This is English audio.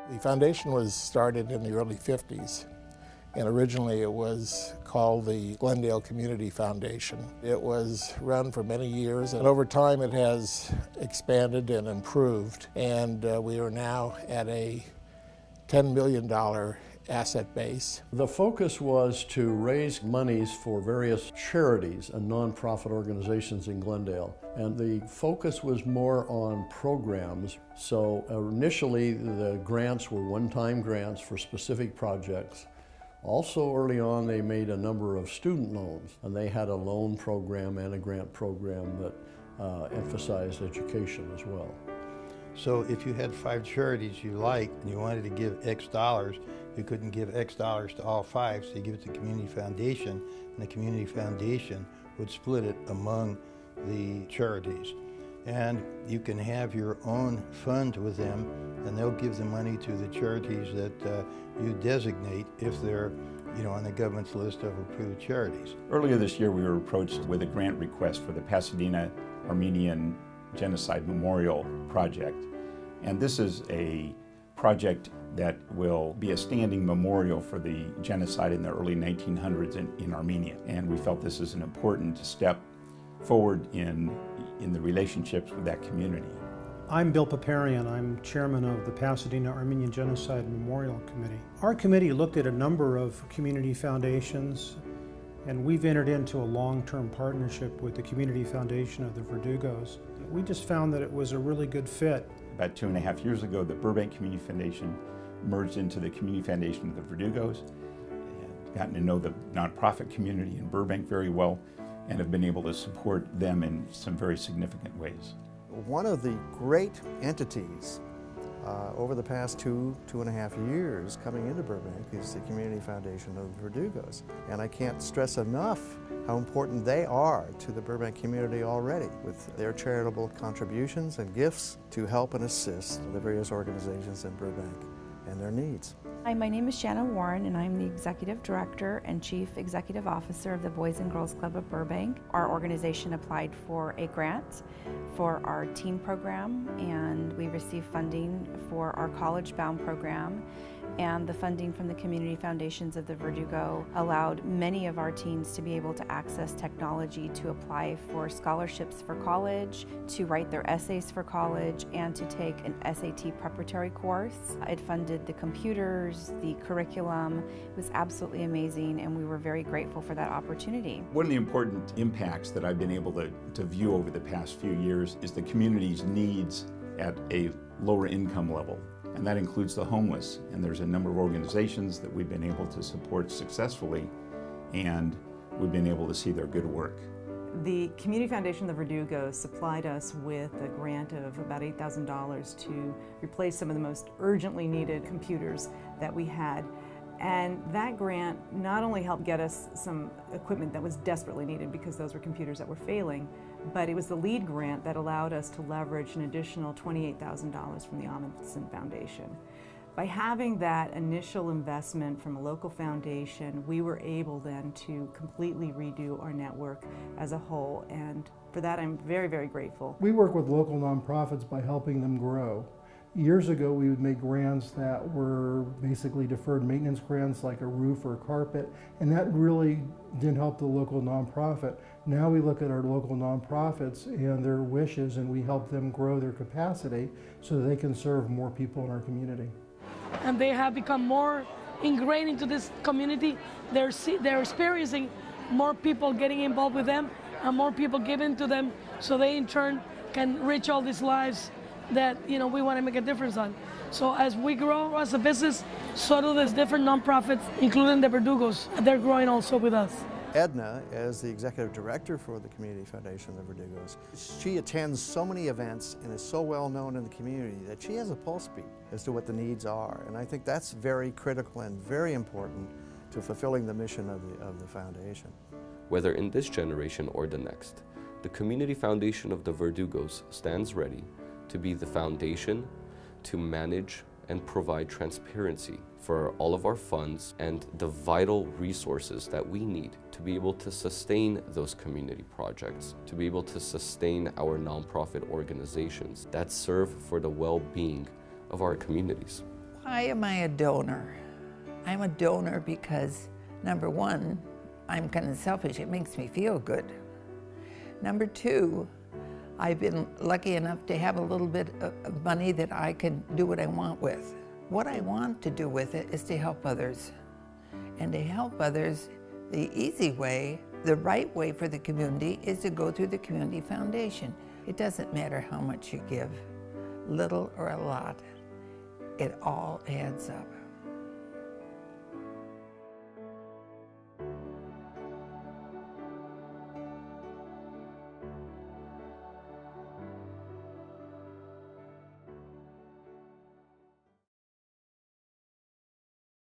The foundation was started in the early 50s, and originally it was called the Glendale Community Foundation. It was run for many years, and over time it has expanded and improved, and we are now at a $10 million asset base. The focus was to raise monies for various charities and nonprofit organizations in Glendale. And the focus was more on programs. So initially the grants were one-time grants for specific projects. Also early on they made a number of student loans, and they had a loan program and a grant program that emphasized education as well. So if you had 5 charities you liked and you wanted to give X dollars, you couldn't give X dollars to all 5, so you give it to the Community Foundation, and the Community Foundation would split it among the charities. And you can have your own fund with them, and they'll give the money to the charities that you designate if they're on the government's list of approved charities. Earlier this year we were approached with a grant request for the Pasadena Armenian Genocide Memorial Project. And this is a project that will be a standing memorial for the genocide in the early 1900s in Armenia. And we felt this is an important step forward in the relationships with that community. I'm Bill Paparian. I'm chairman of the Pasadena Armenian Genocide Memorial Committee. Our committee looked at a number of community foundations, and we've entered into a long-term partnership with the Community Foundation of the Verdugos. We just found that it was a really good fit. About 2.5 years ago, the Burbank Community Foundation merged into the Community Foundation of the Verdugos, and gotten to know the nonprofit community in Burbank very well, and have been able to support them in some very significant ways. One of the great entities over the past two and a half years coming into Burbank is the Community Foundation of the Verdugos. And I can't stress enough how important they are to the Burbank community already with their charitable contributions and gifts to help and assist the various organizations in Burbank and their needs. Hi, my name is Shanna Warren, and I'm the Executive Director and Chief Executive Officer of the Boys and Girls Club of Burbank. Our organization applied for a grant for our teen program, and we received funding for our college-bound program. And the funding from the Community Foundations of the Verdugo allowed many of our teens to be able to access technology to apply for scholarships for college, to write their essays for college, and to take an SAT preparatory course. It funded the computers, the curriculum. It was absolutely amazing, and we were very grateful for that opportunity. One of the important impacts that I've been able to view over the past few years is the community's needs at a lower income level. And that includes the homeless. And there's a number of organizations that we've been able to support successfully, and we've been able to see their good work. The Community Foundation of the Verdugos supplied us with a grant of about $8,000 to replace some of the most urgently needed computers that we had. And that grant not only helped get us some equipment that was desperately needed because those were computers that were failing, but it was the lead grant that allowed us to leverage an additional $28,000 from the Olson Foundation. By having that initial investment from a local foundation, we were able then to completely redo our network as a whole, and for that I'm very, very grateful. We work with local nonprofits by helping them grow. Years ago, we would make grants that were basically deferred maintenance grants like a roof or a carpet, and that really didn't help the local nonprofit. Now we look at our local nonprofits and their wishes, and we help them grow their capacity so that they can serve more people in our community. And they have become more ingrained into this community. They're experiencing more people getting involved with them and more people giving to them, so they in turn can reach all these lives that we want to make a difference on. So as we grow as a business, so do these different nonprofits, including the Verdugos. They're growing also with us. Edna, as the executive director for the Community Foundation of the Verdugos, she attends so many events and is so well known in the community that she has a pulse beat as to what the needs are. And I think that's very critical and very important to fulfilling the mission of the foundation. Whether in this generation or the next, the Community Foundation of the Verdugos stands ready to be the foundation to manage and provide transparency for all of our funds and the vital resources that we need to be able to sustain those community projects, to be able to sustain our nonprofit organizations that serve for the well-being of our communities. Why am I a donor? I'm a donor because, number one, I'm kind of selfish. It makes me feel good. Number two, I've been lucky enough to have a little bit of money that I can do what I want with. What I want to do with it is to help others. And to help others, the easy way, the right way for the community is to go through the Community Foundation. It doesn't matter how much you give, little or a lot, it all adds up.